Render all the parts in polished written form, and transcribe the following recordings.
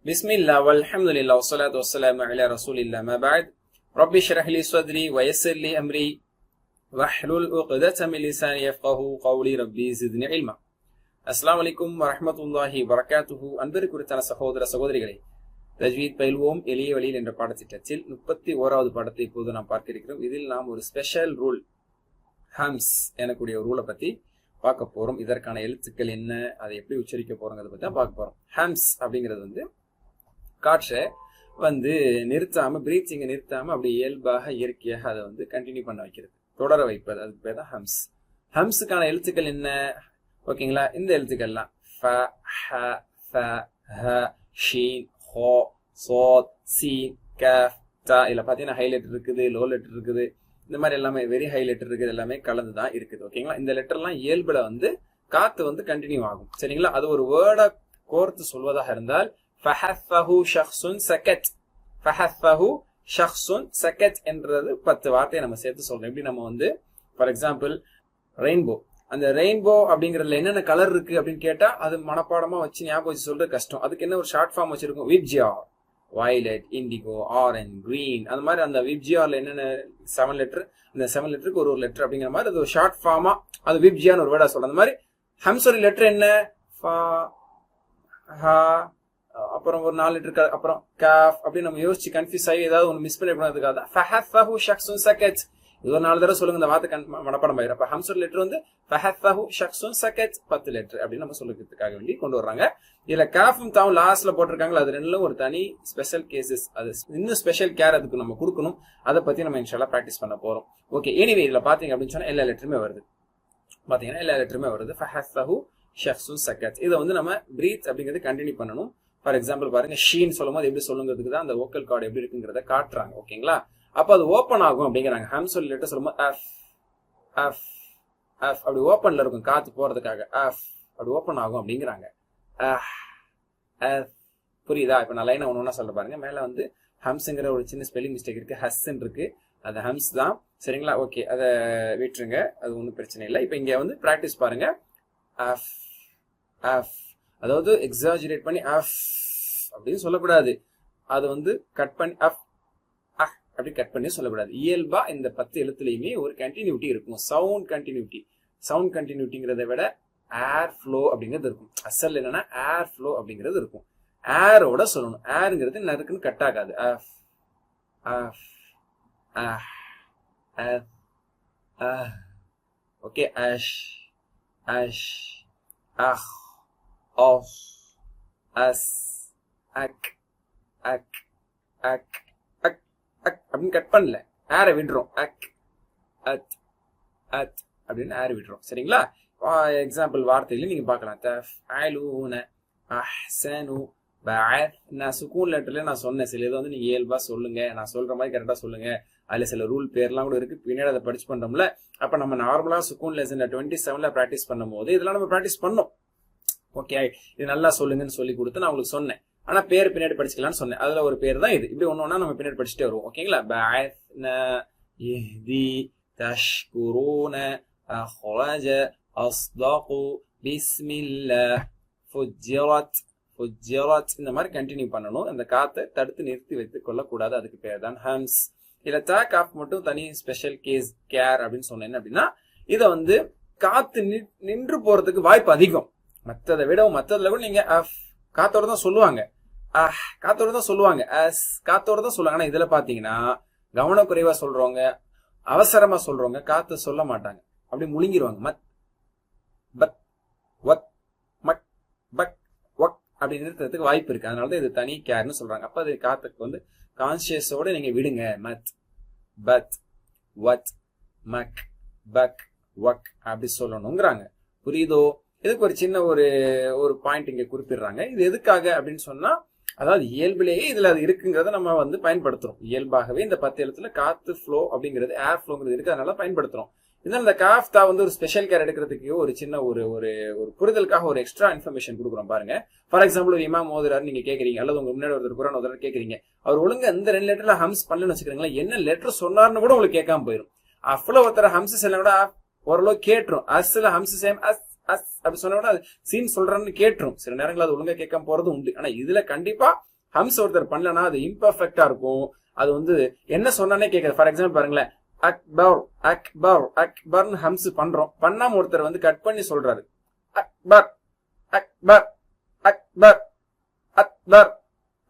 Bismillah walhamdulillah wassalatu wassalamu ala rasulillah ma ba'd. Rabbi shrah li sadri wa yassir li amri wahlul 'uqdatam min lisani yafqahu qawli rabbi zidni ilma. Assalamu alaikum wa rahmatullahi wa barakatuhu. அன்பிற்குரிய சகோதர சகோதரிகளே, தஜ்வீத் பயில்வோம் எளிய வழியில் என்ற பாடத்திட்டத்தில் 31வது பாடத்தை இப்போது நாம் பார்க்க இருக்கிறோம். இதில் நாம் ஒரு ஸ்பெஷல் ரூல் ஹம்ஸ் எனக்கூடிய ஒரு ரூலை பத்தி பார்க்க போறோம். இதற்கான எழுத்துக்கள் என்ன, அதை எப்படி உச்சரிக்க போறோங்கிறத பத்தி தான் பார்க்க போறோம். ஹம்ஸ் அப்படிங்கிறது காற்றை நிறுத்தாம, பிரீத்திங்கை நிறுத்தாம அப்படி இயல்பாக இயற்கையாக அதை கண்டினியூ பண்ண வைக்கிறது, தொடர வைப்பது. அதுக்கு பேர் தான் ஹம்ஸ். ஹம்ஸுக்கான எழுத்துக்கள் என்ன ஓகேங்களா? இந்த எழுத்துக்கள்லாம் ஃப, ஹ, ஃப, ஹ, ஷீன், ஹோ, சோத், சீன், கஃப், தா. இதுல பாத்தீங்கன்னா ஹை லெட்டர் இருக்குது, லோ லெட்டர் இருக்குது, இந்த மாதிரி எல்லாமே வெரி ஹை லெட்டர் இருக்குது, எல்லாமே கலந்து தான் இருக்குது. ஓகேங்களா? இந்த லெட்டர்லாம் இயல்புல காத்து கண்டினியூ ஆகும். சரிங்களா? அது ஒரு வேர்டா கோர்த்து சொல்வதாக இருந்தால் ஃபஹஃபஹு ஷக்ஸுன் சகத், ஃபஹஃபஹு ஷக்ஸுன் சகத் என்றது 10 வார்த்தையை நம்ம சேர்த்து சொல்றோம். எப்படி நம்ம ஃபார் எக்ஸாம்பிள் ரெயின்போ, அந்த ரெயின்போ அப்படிங்கறதுல என்னென்ன கலர் இருக்கு அப்படின்னு கேட்டா அது மனப்பாடமா வச்சு ஞாபகம் வச்சு சொல்றது கஷ்டம். அதுக்கு என்ன ஒரு ஷார்ட் ஃபார்ம் வச்சிருக்கோம், VIBGYOR, violet, indigo, orange, green. அந்த மாதிரி அந்த விப்ஜிஆர்ல என்னென்ன 7 லெட்டர், இந்த 7 லெட்டருக்கு ஒரு லெட்டர் அப்படிங்கிற மாதிரி அது ஒரு ஷார்ட் ஃபார்மா அது விப்ஜிஆர்னு ஒரு வேர்டா சொல்ற. அந்த மாதிரி ஹம்ஸோட லெட்டர் என்ன, ஃபா, ஹா, அப்புறம் ஒரு 4 லெட்டர், அப்புறம் காஃப். அப்படி நம்ம யோசிச்சு கன்ஃபியூஸ் ஆகி ஏதாவது ஒன்று மிஸ் பண்ணதுக்காக ஃபஹஃபஹு ஷக்ஸுன் சகத். இது ஒரு 4 தடவை சொல்லுங்க, இந்த வார்த்தை மனப்பாடம் ஆயிரும். அப்ப ஹம்ஸோட லெட்டர் ஃபஹஃபஹு ஷக்ஸுன் சகத் 10 லெட்டர் அப்படின்னு நம்ம சொல்லிக்கிறதுக்காக வேண்டி கொண்டு வர்றாங்க. இதுல காஃபும் தாவும் லாஸ்ட்ல போட்டிருக்காங்களா, அது ரெண்டுல ஒரு தனி ஸ்பெஷல் கேசஸ், அது இன்னும் ஸ்பெஷல் கேர் அதுக்கு நம்ம கொடுக்கணும். அதை பத்தி நம்ம இன்ஷால்லா பிராக்டிஸ் பண்ண போறோம். ஓகே, எனிவே இதுல பாத்தீங்க அப்படின்னு சொன்னா எல்லா லெட்டருமே வருது. பாத்தீங்கன்னா எல்லா லெட்டருமே வருது. ஃபஹஃபஹு ஷக்ஸுன் சகத். இதை நம்ம பிரீத் அப்படிங்கிறது கண்டினியூ பண்ணணும். ஃபார் எக்ஸாம்பிள் பாருங்க, ஷீன் சொல்லும் போது எப்படி சொல்லுங்கிறதுக்கு தான் அந்த வோக்கல் கார்டு எப்படி இருக்குங்கிறத காட்டுறாங்க. ஓகேங்களா? அப்ப அது ஓப்பன் ஆகும் அப்படிங்கிறாங்க. ஹம்ஸ் லெட்டர் சொல்லும் போது அஃப், அஃப், அஃப் அப்படி ஓப்பன்ல இருக்கும், காத்து போறதுக்காக அஃப் அப்படி ஓப்பன் ஆகும் அப்படிங்கிறாங்க. புரியுதா? இப்ப நான் லைனை ஒண்ணு சொல்ல பாருங்க. மேல ஹம்ஸ்ங்கிற ஒரு சின்ன ஸ்பெல்லிங் மிஸ்டேக் இருக்கு, ஹஸ்ன்னு இருக்கு, அது ஹம்ஸ் தான். சரிங்களா? ஓகே, அதை விட்டுருங்க, அது ஒன்றும் பிரச்சனை இல்லை. இப்ப இங்க பிராக்டிஸ் பாருங்க. அஃப், அஃப், அதாவது எக்ஸாஜரேட் பண்ணி அஃப் அப்படின்னு சொல்லக்கூடாது. அது கட் பண்ணி அஃப், அஹ் அப்படி கட் பண்ணி சொல்லக்கூடாது. இயல்பா இந்த 10 எழுத்துலயுமே ஒரு கண்டினியூட்டி இருக்கும், சவுண்ட் கண்டினியூட்டி. சவுண்ட் கண்டினியூட்டிங்கிறத விட ஏர் ஃப்ளோ அப்படிங்கிறது இருக்கும். அசல் என்னன்னா ஏர் ஃப்ளோ அப்படிங்கிறது இருக்கும். ஏரோட சொல்லணும். ஏருங்கிறது நறுக்குன்னு கட் ஆகாது. அஃப், அஃப், அஹ், அஹ், அஹ். ஓகே, அஷ், அஷ், அஹ், of, as, ak, ak, ak, ak, ak அப்படின்னு கட் பண்ணல, ஏரை விடுறோம். அக், அத், அத் அப்படின்னு ஏரை விடுறோம். சரிங்களா? எக்ஸாம்பிள் வார்த்தையில நீங்க பார்க்கலாம். தஃஅலூன, அஹ்ஸனு, பஅத். நான் சுக்கூன் லெட்டர்ல நான் சொன்னேன், சில இது நீங்க இயல்பா சொல்லுங்க, நான் சொல்ற மாதிரி கரெக்டா சொல்லுங்க. அதுல சில ரூல் பேர்லாம் கூட இருக்கு, பின்னாடி அதை படிச்சு பண்றோம்ல. அப்ப நம்ம நார்மலா சுக்கூன் லெசன் 27ல பிராக்டிஸ் பண்ணும் போது இதெல்லாம் நம்ம பிராக்டிஸ் பண்ணோம். ஓகே, இது நல்லா சொல்லுங்கன்னு சொல்லி கொடுத்து நான் உங்களுக்கு சொன்னேன். ஆனா பேர் பின்னாடி படிச்சுக்கலாம்னு சொன்னேன். அதுல ஒரு பேர் தான் இது. இப்படி ஒன்னொன்னா நம்ம பின்னாடி படிச்சுட்டே வருவோம். ஓகேங்களா? பஅத்ன, யஹ்தி, தஷ்குரூன, அஹ்ரஜ, அஸ்தகு, பிஸ்மில்லாஹ், ஃபுஜ்ஜிரத், ஃபுஜ்ஜிரத். இந்த மாதிரி கண்டினியூ பண்ணணும். அந்த காத்தை தடுத்து நிறுத்தி வைத்துக் கொள்ளக்கூடாது. அதுக்கு பேர் தான் ஹம்ஸ். இதுல தா காஃப் மட்டும் தனி ஸ்பெஷல் கேஸ் கேர் அப்படின்னு சொன்னேன். அப்படின்னா இதை காத்து நின்று போறதுக்கு வாய்ப்பு அதிகம். மத்ததை விட மத்ததுல கூட நீங்க அஃப் காத்தோட தான் சொல்லுவாங்க, அஹ் காத்தோட தான் சொல்லுவாங்க, அஸ் காத்தோட தான் சொல்லுவாங்க. ஆனா இதுல பாத்தீங்கன்னா கவனக்குறைவா சொல்றவங்க, அவசரமா சொல்றவங்க காத்து சொல்ல மாட்டாங்க, அப்படி முழுங்கிருவாங்க. மத், பத், வத், மக், பக், வக் அப்படி நிறுத்துறதுக்கு வாய்ப்பு இருக்கு. அதனாலதான் இது தனி கேர்னு சொல்றாங்க. அப்ப அது காத்துக்கு கான்சியஸோட நீங்க விடுங்க. மத், பத், வத், மக், பக், வக் அப்படி சொல்லணுங்கிறாங்க. புரியுதோ? இதுக்கு ஒரு சின்ன ஒரு பாயிண்ட் இங்க குறிப்பிடுறாங்க. இது எதுக்காக அப்படின்னு சொன்னா, அதாவது இயல்பிலேயே இதுல அது இருக்குங்கிறத நம்ம பயன்படுத்துறோம். இயல்பாகவே இந்த 10 எழுத்துல காத்து ஃப்ளோ அப்படிங்கிறது, ஏர் ஃப்ளோங்கிறது இருக்கு, அதனால பயன்படுத்துறோம். இதனால இந்த காஃப்தா ஒரு ஸ்பெஷல் கேர் எடுக்கிறதுக்கு ஒரு சின்ன ஒரு புரிதலுக்காக ஒரு எக்ஸ்ட்ரா இன்ஃபர்மேஷன் கொடுக்குறோம் பாருங்க. ஃபார் எக்ஸாம்பிள் ஒரு இமாம் ஓதுறாரு, நீங்க கேக்குறீங்க, அல்லது உங்க முன்னாடி ஒருத்தர் குரான் ஓதுறாரு கேக்குறீங்க. அவர் ஒழுங்கா இந்த 2 லெட்டர்ல ஹம்ஸ் பண்ணலன்னு வச்சுக்கிறீங்களா, என்ன லெட்டர் சொன்னார்னு கூட உங்களுக்கு கேட்காம போயிடும். அஃப்ல ஒருத்தர் ஹம்ஸ் எல்லாம் கூட ஓரளவு கேட்டுரும். அஸ்ல ஹம்ஸ் சேம் அஸ், அஸ் அப்படி சொன்னா கூட சீன் சொல்றான்னு கேட்டுரும். சில நேரங்கள் அது ஒழுங்கா கேட்காம போறது உண்டு. ஆனா இதுல கண்டிப்பா ஹம்ஸ் ஒருத்தர் பண்ணலன்னா அது இம்பர்ஃபெக்டா இருக்கும். அது வந்து என்ன சொன்னானே கேட்காது. ஃபார் எக்ஸாம்பிள் பாருங்களேன், அக்பர் அக்பர் அக்பர்னு ஹம்ஸ் பண்றோம், பண்ணாம ஒருத்தர் வந்து கட் பண்ணி சொல்றாரு அக்பர் அக்பர் அக்பர் அக்பர்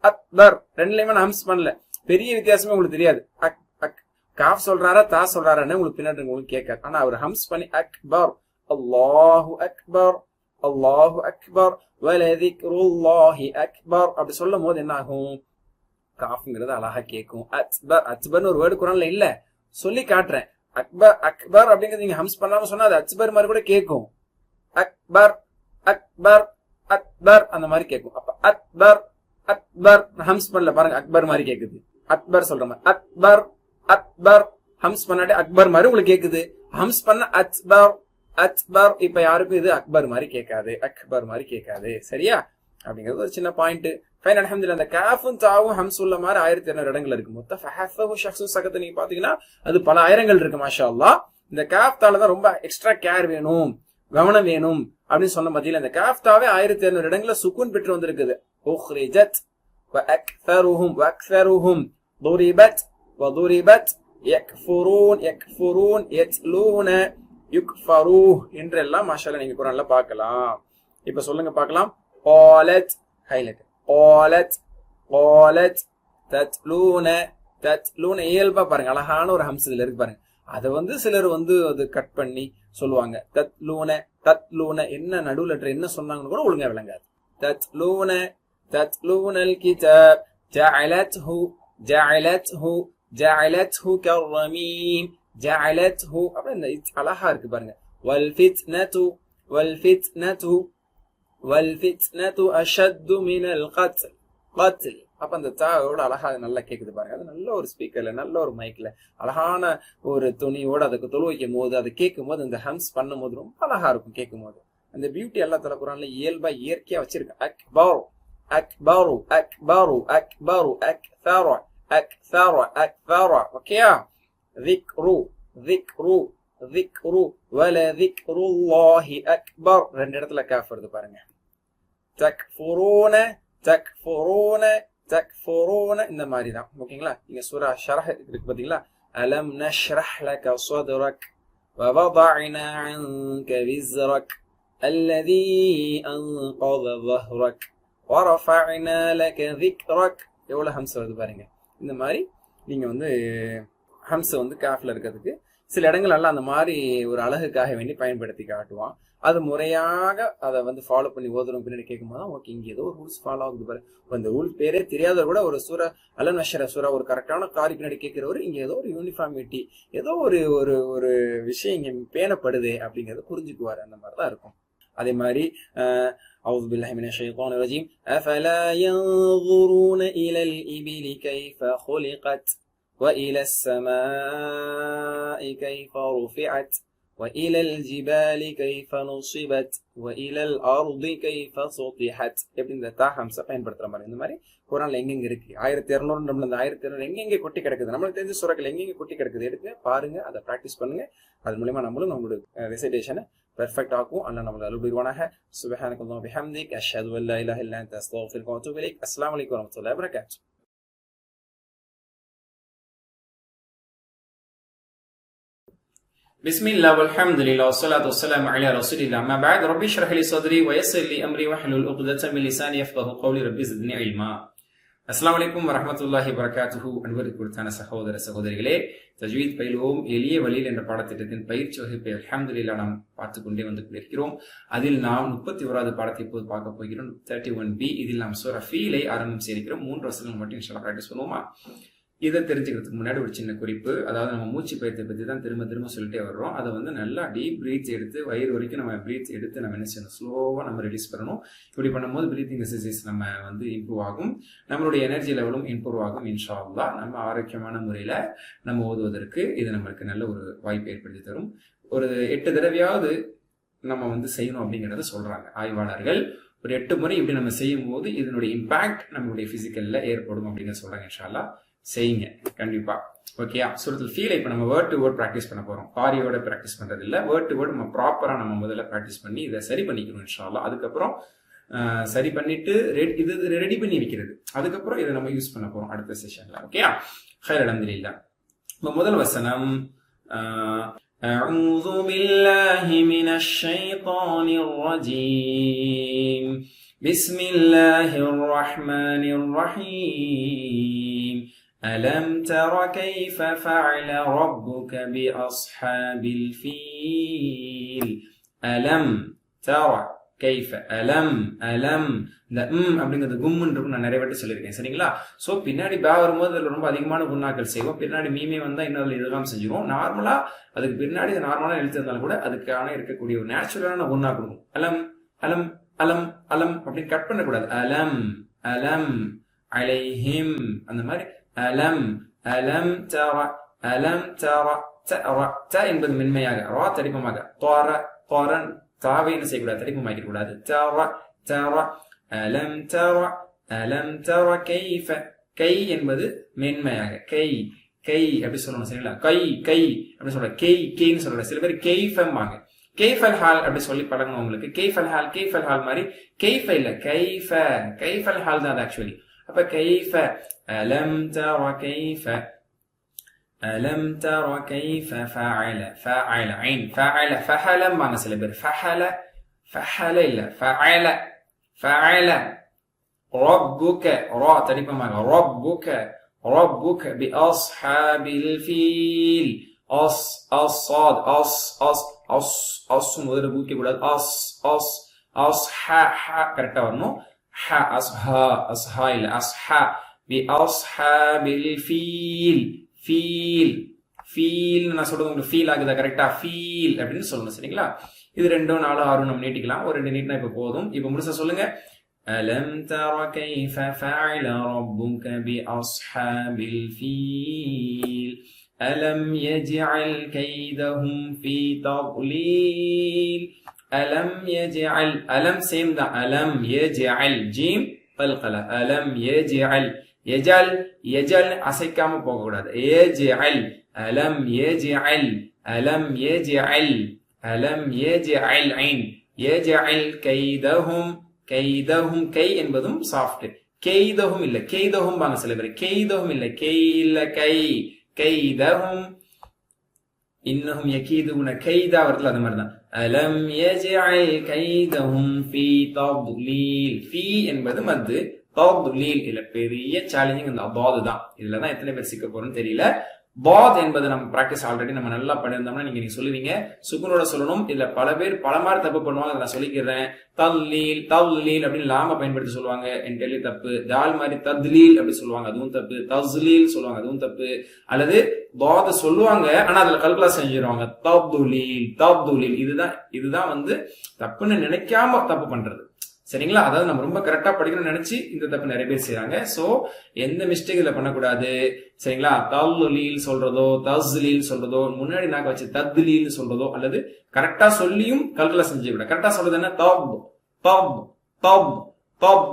அக்பர், ரெண்டுலயுமே ஹம்ஸ் பண்ணல. பெரிய வித்தியாசமே உங்களுக்கு தெரியாது. அக் அக் காஃப் சொல்றாரா தா சொல்றாரான்னு உங்களுக்கு பின்னாடி உங்களுக்கு கேட்காது. ஆனா அவர் ஹம்ஸ் பண்ணி அக்பர் அல்லாஹு அக்பர் அல்லாஹு அக்பர் வலதிக்ருல்லாஹி அக்பர் அப்படி சொல்லும் போது என்ன ஆகும், காஃப்ங்கிறது அழகா கேட்கும். அக்பர் அக்பர்னு ஒரு வேர்டு குரான்ல இல்ல, சொல்லி காட்டுறேன். அக்பர் அக்பர் அப்படிங்கிறது நீங்க ஹம்ஸ் பண்ணாம சொன்னா அது அக்பர் மாதிரி கூட கேட்கும். அக்பர் அக்பர் அக்பர் அந்த மாதிரி கேட்கும். அப்ப அக்பர் அக்பர் ஹம்ஸ் பண்ணல பாருங்க, அக்பர் மாதிரி கேக்குது. அக்பர் சொல்ற மாதிரி அக்பர் அக்பர் ஹம்ஸ் பண்ணாட்டி அக்பர் மாதிரி உங்களுக்கு கேக்குது. ஹம்ஸ் பண்ண அக்பர் அக்பர், இப்ப யாருக்கும் இது அக்பர் மாதிரி கேட்காது, அக்பர் மாதிரி கேட்காது. சரியா? அப்படிங்கிறது ஒரு சின்ன பாயிண்ட். ஃபைன், அல்ஹம்துலில்லாஹ். அந்த காஃபும் தாவும் ஹம்ஸ் உள்ள மாதிரி 1200 இடங்கள் இருக்கு. மொத்தம் ஃபஹஃபஹு ஷக்ஸுன் சகத நீங்க பாத்தீங்கன்னா அது பல ஆயிரங்கள் இருக்கு. மாஷா அல்லாஹ். இந்த காஃப் தால தான் ரொம்ப எக்ஸ்ட்ரா கேர் வேணும், கவனம் வேணும் அப்படின்னு சொன்ன மத்தியில இந்த காஃப் தாவே 1200 இடங்கள்ல சுக்கூன் பெற்று வந்திருக்குது. உக்ரிஜத் வஅக்ஸருஹும் வஅக்ஸருஹும் ضربت وضربت يكفرون يكفرون يتلون يكفروه என்றெல்லாம் மாஷாஅல்லாஹ் நீங்க குர்ஆன்ல பார்க்கலாம். இப்ப சொல்லுங்க பார்க்கலாம். قالت ஹைலைட் قالت قالت تتلون تتلون இயல்பா பாருங்க, அழகான ஒரு ஹம்ஸ் இதுல இருக்கு பாருங்க. அத வந்து சிலர் வந்து அது கட் பண்ணி சொல்லுவாங்க. தத்லூன தத்லூன என்ன நடுவுல என்ன சொன்னாங்கன்னு கூட ஒழுங்கா விளங்காது. தத்லூன தத்லூனல் கிதாப் ஜஅலத்ஹு ஜஅலத்ஹு ஜஅலத்ஹு கர்ரமீம் ஜஅலத்ஹு அப்படி அழகா இருக்கு பாருங்க. வல் ஃபித்னது வல் ஃபித்னது வல் ஃபித்னது அஷத்து மினல் கத்ல் கத்ல். அப்ப அந்த தாவோட அழகா நல்லா கேக்குது பாருங்க. அது நல்ல ஒரு ஸ்பீக்கர்ல, நல்ல ஒரு மைக்ல, அழகான ஒரு துணியோட அதுக்கு தொழு வைக்கும் போது அது கேட்கும் போது அந்த ஹம்ஸ் பண்ணும் போது ரொம்ப அழகா இருக்கும். கேட்கும் போது அந்த பியூட்டி அல்லா தஆலா குர்ஆன்ல இயல்பா இயற்கையா வச்சிருக்கு. அக்பர் அக்பரு அக்பரு அக்பரு அக்ஸர அக்ஸர அக்ஸர. ஓகேயா? ذிக்ரு ذிக்ரு ذிக்ரு வலذிக்ருல்லாஹி அக்பர். ரெண்டு இடத்துல காஃப் வருது பாருங்க. தக்ஃபுரூன தக்ஃபுரூன தக்ஃபுரூன இந்த மாதிரி தான். ஓகேங்களா? நீங்க சூரா ஷரஹ் இருக்கு பாத்தீங்களா? அலம் நஷ்ரஹ் லக ஸத்ரக் வவதஅனா அன்க விஸ்ரக் அல்லதி அன்கத ظهرك ورفعنا لك ذكرك. எவ்வளவு ஹம்ஸ் வருது பாருங்க. இந்த மாதிரி நீங்க வந்து ஹம்ஸ் வந்து காஃப்ல இருக்கிறதுக்கு சில இடங்கள் எல்லாம் அந்த மாதிரி ஒரு அழகுக்காக வேண்டி பயன்படுத்தி காட்டுவான். அது முறையாக அதை வந்து ஃபாலோ பண்ணி ஓதுறோம் பின்னாடி கேட்கும் போது ஓகே இங்க ஏதோ ஒரு ரூல்ஸ் ஃபாலோ ஆகுது பாரு. அந்த ரூல் பேரே தெரியாத கூட ஒரு சூரா அலம் நஷ்ரஹ் சூரா ஒரு கரெக்டான காரி பின்னாடி கேட்கிறவரு இங்க ஏதோ ஒரு யூனிஃபார்மிட்டி, ஏதோ ஒரு ஒரு ஒரு விஷயம் இங்க பேணப்படுது அப்படிங்கறத புரிஞ்சுக்குவாரு. அந்த மாதிரிதான் இருக்கும். அதே மாதிரி أعوذ بالله من الشيطان الرجيم أفلا ينظرون إلى الإبل كيف خلقت وإلى السماء كيف رفعت وإلى الجبال كيف نصبت وإلى الأرض كيف سطحت. எப்படி இந்த தா ஹம்ஸ பயன்படுத்துற மாதிரி இந்த மாதிரி குர்ஆன்ல எங்கெங்க இருக்கு 1200 நம்மள அந்த 1200 எங்கெங்க கொட்டி கிடக்குது, நம்மளுக்கு தெரிஞ்ச சூறாக்கள் எங்கெங்க கொட்டி கிடக்குது எடுத்து பாருங்க, அதை பிராக்டிஸ் பண்ணுங்க. அது மூலமா நம்மளும் நம்மளோட ரெசிடேஷனை பெர்ஃபெக்ட் ஆகும். அல்லாஹ் நம்மள அருள்புரிவானாக. சுப்ஹானக்கல்லாஹு பிஹம்திக் அஷ்ஹது அல்லா லா இலாஹா இல்லா அன்த அஸ்தக்ஃபிருக வ அத்தூபு இலைக். அஸ்ஸலாமு அலைக்கும் வரஹ்மத்துல்லாஹி வ பரகாத்துஹு. بسم الله والحمد لله والصلاة والسلام على رسول الله. أما بعد ربي اشرح لي صدري ويسر لي أمري واحلل عقدة من لساني يفقهوا قولي ربي زدني علما. அஸ்ஸலாமு அலைக்கும் வரஹ்மத்துல்லாஹி வபரகாத்துஹு. அன்பருக்கு குறித்தான சகோதர சகோதரிகளே, தஜ்வீத் பயிலுவோம் எளிய வழியில் என்ற பாடத்திட்டத்தின் பயிற்சி வகுப்பை அல்ஹம்துலில்லாஹ் நாம் பார்த்துக் கொண்டே வந்து கொண்டிருக்கிறோம். அதில் நாம் 31வது பாடத்தை இப்போது பார்க்க போகிறோம். 31B. இதில் நாம் சூரா ஃபீலை ஆரம்பம் செய்கிறோம். 3 வசனங்கள் மட்டும் இன்ஷாஅல்லாஹ் பிராக்டிஸ் பண்ணுவோமா? இதை தெரிஞ்சுக்கிறதுக்கு முன்னாடி ஒரு சின்ன குறிப்பு. அதாவது நம்ம மூச்சு பயிற்சியை பற்றி தான் திரும்ப திரும்ப சொல்லிட்டே வர்றோம். அதை வந்து நல்லா டீப் பிரீத் எடுத்து வயிறு வரைக்கும் நம்ம பிரீத் எடுத்து நம்ம என்ன செய்யணும், ஸ்லோவாக நம்ம ரிலீஸ் பண்ணணும். இப்படி பண்ணும்போது பிரீத்திங் எக்ஸசைஸ் நம்ம வந்து இம்ப்ரூவ் ஆகும், நம்மளுடைய எனர்ஜி லெவலும் இம்ப்ரூவ் ஆகும். இன்ஷா அல்லாஹ் நம்ம ஆரோக்கியமான முறையில் நம்ம ஓதுவதற்கு இது நம்மளுக்கு நல்ல ஒரு வாய்ப்பு ஏற்படுத்தி தரும். ஒரு 8 தடவையாவது நம்ம வந்து செய்யணும் அப்படிங்கிறத சொல்றாங்க ஆய்வாளர்கள். ஒரு 8 முறை இப்படி நம்ம செய்யும் போது இதனுடைய இம்பாக்ட் நம்மளுடைய பிசிக்கல்ல ஏற்படும் அப்படின்னு சொல்றாங்க. இன்ஷா அல்லாஹ் செய்யுங்க கண்டிப்பா. ஓகேயா? சூரத்துல் ஃபீலை இப்போ நம்ம வேர்ட் டு வேர்ட் ப்ராக்டிஸ் பண்ண போறோம். பாரியோட ப்ராக்டிஸ் பண்றது இல்லை, வேர்ட் டு வேர்ட் நம்ம ப்ராப்பரா நம்ம முதல்ல ப்ராக்டிஸ் பண்ணி இதை சரி பண்ணிக்கணும் இன்ஷா அல்லாஹ். அதுக்கப்புறம் சரி பண்ணிட்டு இது ரெடி பண்ணி வைக்கிறது. அதுக்கப்புறம் இதை நம்ம யூஸ் பண்ண போறோம் அடுத்த செஷன்ல. ஓகேயா? ஹைர் அல்ஹம்துலில்லாஹ். முதல் வசனம் أعوذ بالله من الشيطان الرجيم بسم الله الرحمن الرحيم ألم تر كيف فعل ربك بأصحاب الفيل ألم تر கைஃப அலம் அலம் இந்த அப்படிங்கிறது கும்முன்னு இருக்கும். நான் நிறைய வாட்டி சொல்லியிருக்கேன். சரிங்களா? ஸோ பின்னாடி பா வரும்போது அதில் ரொம்ப அதிகமான குன்னாக்கள் செய்வோம். பின்னாடி மீமே வந்தால் இன்னொரு எழுதாம செஞ்சிருவோம். நார்மலா அதுக்கு பின்னாடி நார்மலா எழுத்து இருந்தாலும் கூட அதுக்கான இருக்கக்கூடிய ஒரு நேச்சுரலான குன்னா கொடுக்கும். அலம் அலம் அலம் அலம் அப்படின்னு கட் பண்ணக்கூடாது. அலம் அலம் அலைஹிம் அந்த மாதிரி அலம் அலம் தர அலம் தர த என்பது மென்மையாக, ரா தடிப்பமாக, தோர தோரன் தாவை என்ன செய்யக்கூடாது, தடிப்பமாக்க கூடாது. தர தர அலம் தர அலம் தர கைஃப, கை என்பது மென்மையாக, கை கை அப்படி சொல்லணும். சரிங்களா? கை கை அப்படி சொல்ற, கெய் கெய்ன்னு சொல்ற. சில பேர் கெய்ஃபம்பாங்க. கெய்ஃபல் ஹால் அப்படி சொல்லி பழகணும் உங்களுக்கு. கெய்ஃபல் ஹால் மாதிரி கெய்ஃப இல்ல, கைஃப, கைஃபல் ஹால் தான் அது ஆக்சுவலி. அப்ப கைஃப அலம் தர கைஃப அலம் தர கைஃப ஃபஅல ஃபஅல ஐன் ஃபஅல ஃபஹலம்பாங்க சில பேர். ஃபஹல ஃபஹல இல்ல, ஃபஅல ஃபஅல ரப்புக, ரா தடிப்பமாக, ரப்புக ரப்புக பிஅஸ்ஹாபில் ஃபீல். அஸ் அஸ் சாத் அஸ் அஸ் அஸ் அஸ் முதல்ல பூக்க கூடாது. அஸ் அஸ் அஸ் ஹ ஹ கரெக்டா வரணும். ஹ அஸ்ஹா அஸ்ஹா இல்ல, அஸ்ஹா பிஅஸ்ஹாபில் ஃபீல். ஃபீல் ஃபீல் நான் சொல்றது உங்களுக்கு ஃபீல் ஆகுதா? கரெக்டா? ஃபீல் அப்படின்னு சொல்லணும். சரிங்களா? இது 2 4 6 நம்ம நீட்டிக்கலாம். ஒரு 2 நீட்டினா இப்ப போதும். இப்ப முழுசா சொல்லுங்க. ألم تر كيف فعل ربك بأصحاب الفيل ألم يجعل كيدهم في تضليل ألم يجعل ألم سيم دا ألم يجعل جيم قلقلة ألم يجعل يجعل يجعل أسيكام بوغوداد يجعل ألم يجعل ألم يجعل ألم يجعل عين يجعل كيدهم கைதஹும், கை என்பதும் சாஃப்ட். கெய்தஹும் இல்ல, கெய்தஹும் பாங்க சில பேர். கெய்தஹும் இல்ல, கை இல்ல, கை கைதஹும். இன்னஹும் யகீதுன கைதா வரதுல அந்த மாதிரி தான். அலம் யஜ்அல் கைதஹும் ஃபீ தضلீல். ஃபீ என்பது மது, தضலீல் இல்ல. பெரிய சேலஞ்சிங் இந்த அபாது தான். இதுல தான் எத்தனை பேர் சிக்க போறோம்னு தெரியல. பாத் என்பது நம்ம பிராக்டிஸ் ஆல்ரெடி நம்ம நல்லா பண்ணியிருந்தோம்னா நீங்க சொல்லுவீங்க. சுக்குனோட சொல்லணும். இல்ல பல பேர் பல மாதிரி தப்பு பண்ணுவாங்க. நான் சொல்லிக்கிறேன். தல்லீல் தல்லீல் அப்படின்னு லாம பயன்படுத்தி சொல்லுவாங்க. என் கேள்வி தப்பு. தால் மாதிரி தத்லீல் அப்படி சொல்லுவாங்க, அதுவும் தப்பு. தஸ்லீல் சொல்லுவாங்க, அதுவும் தப்பு. அல்லது பாத் சொல்லுவாங்க ஆனா அதுல கல்குலா செஞ்சிருவாங்க. தப்துலீல் தப்துலீல். இதுதான் தப்புன்னு நினைக்காம தப்பு பண்றது. சரிங்களா? அதாவது நம்ம ரொம்ப கரெக்டா படிக்கணும்னு நினைச்சு இந்த தப்பு நிறைய பேர் செய்யறாங்க. சோ எந்த மிஸ்டேக் இதுல பண்ணக்கூடாது. சரிங்களா? தல்லீல் சொல்றதோ தஸ்லீல் சொல்றதோ, முன்னாடி நாக்க வச்சு தத்லீல் சொல்றதோ, அல்லது கரெக்டா சொல்லியும் கல்குலா செஞ்சு விட. கரெக்டா சொல்றது என்ன? தப் தப் தப் தப்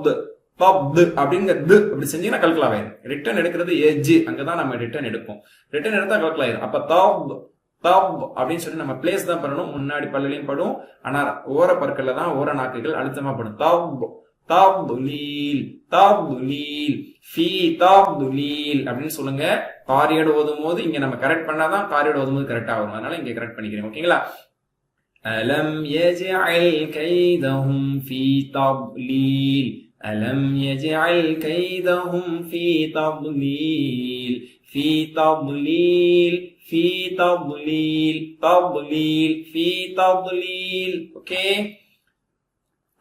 தப் அப்படிங்கிற அப்படி செஞ்சீங்கன்னா கல்குலா ஆயிரும். ரிட்டர்ன் எடுக்கிறது எஜ், அங்கதான் நம்ம ரிட்டர்ன் எடுப்போம். ரிட்டர்ன் எடுத்தா கல்குலா ஆயிரும். அப்ப தப் தப் அப்படின்னு சொல்லி நம்ம பிளேஸ் தான் பண்ணணும். முன்னாடி பல்லையும் படும், ஆனா ஓர பற்கள்ல தான் ஓர நாக்குகள் அழுத்தமா படும். தப் தப்துலீல் தப்துலீல் ஃபீ தப்துலீல் அப்படின்னு சொல்லுங்க. காரியோட ஓதும் போது இங்க நம்ம கரெக்ட் பண்ணாதான் காரியோட ஓதும் போது கரெக்டா வரும். அதனால இங்க கரெக்ட் பண்ணிக்கிறேன். ஓகேங்களா? அலம் யஜ்அல் கைதஹும் ஃபீ தப்லீல் அலம் யஜ்அல் கைதஹும் ஃபீ தப்லீல் ஃபீ தப்லீல் في تضليل تضليل في تضليل. ஓகே,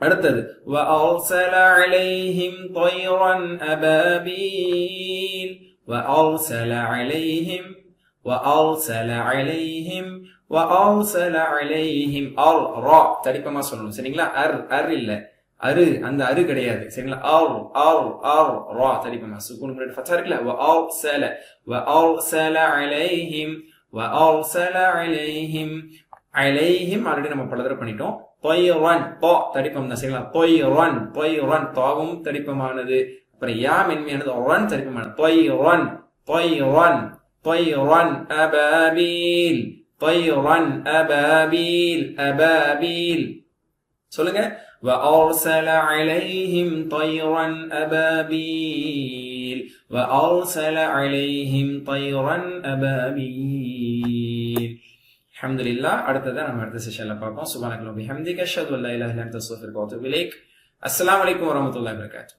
அடுத்தது وأرسل عليهم طيرا أبابيل وأرسل عليهم ரா தடிப்பமா சொல்லணும். சரிங்களா? அர் இல்ல, அரு அந்த அரு கிடையாது. சரிங்களா? ரா தடிப்பமா சுக்கூன் முன்னாடி ஃபத்ஹா இருக்குல. وأرسل عليهم ஆல்ரெடி நம்ம பல தடவை பண்ணிட்டோம். طيران طا தடிப்பம் தான். சரிங்களா? طيران தாவும் தடிப்பமானது. அப்புறம் யா மென்மையானது. ரன் தடிப்பமானது. طيران أبابيل சொல்லுங்க. وَأَرْسَلَ عَلَيْهِمْ طَيْرًا أَبَابِيلَ وَأَرْسَلَ عَلَيْهِمْ طَيْرًا أَبَابِيلَ. அல்ஹம்துலில்லாஹ். அடுத்ததான் நம்ம அடுத்த செஷன்ல பார்ப்போம். சுப்ஹானக்கல்லாஹு வபிஹம்திக அஷ்ஹது அல்லா இலாஹா இல்லா அன்த அஸ்தக்ஃபிருக வ அத்தூபு இலைக். அஸ்ஸலாமு அலைக்கும் வரஹ்மத்துல்லாஹி வபரகாத்துஹு.